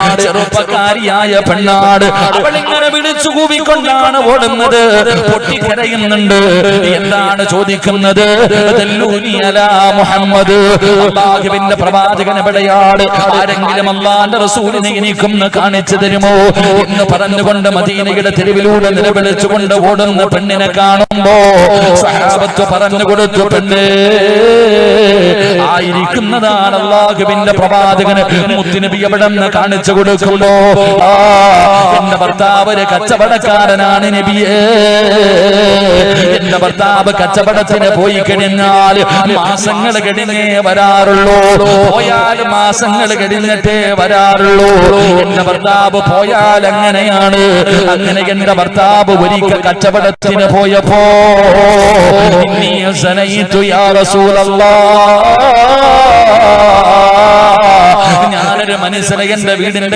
ചെറുപ്പക്കാരിയായ പെണ്ണാട്. അവളിങ്ങനെ വിളിച്ചു കൂവിക്കൊണ്ടാണ് ഓടുന്നത്. പൊട്ടിക്കരയുന്നുണ്ട്. എന്താണ് ചോദിക്കുന്നത്? മുഹമ്മദ്, അല്ലാഹുവിന്റെ പ്രവാചകൻ എവിടെയാണ്? ആരെങ്കിലും അല്ലാഹുവിന്റെ റസൂലിനെ എനിക്കൊന്ന് കാണിച്ചു തരുമോ എന്ന് പറഞ്ഞുകൊണ്ട് മദീനയുടെ തെരുവിലൂടെ നിലവിളിച്ചുകൊണ്ട് ഓടുന്ന പെണ്ണിനെ കാണുമ്പോ സഹാബത്ത് പറഞ്ഞു കൊടുത്തു, പെണ്ണേ, ആയിരിക്കുന്നതാണ് അല്ലാഹുവിന്റെ പ്രവാചകന്. മുത്തുനബി എവിടെ നിന്ന് കാണിച്ചു കൊടുക്കുമ്പോ, എന്റെ ഭർത്താവ് ഒരു കച്ചവടക്കാരനാണ് നബിയേ. എന്റെ ഭർത്താവ് കച്ചവടത്തിന് പോയി കഴിഞ്ഞാൽ മാസങ്ങൾ കഴിഞ്ഞേ വരാറുള്ളൂ. പോയാൽ മാസങ്ങൾ കഴിഞ്ഞിട്ടേ വരാറുള്ളൂ. എന്റെ ഭർത്താവ് പോയാൽ അങ്ങനെയാണ്. അങ്ങനെ എന്റെ ഭർത്താവ് ഒരിക്കൽ കച്ചവടത്തിന് പോയപ്പോ, ഇന്നി സനയിതു യാ റസൂലല്ലാഹ്, ഞാനൊരു മനുഷ്യനെ എന്റെ വീടിന്റെ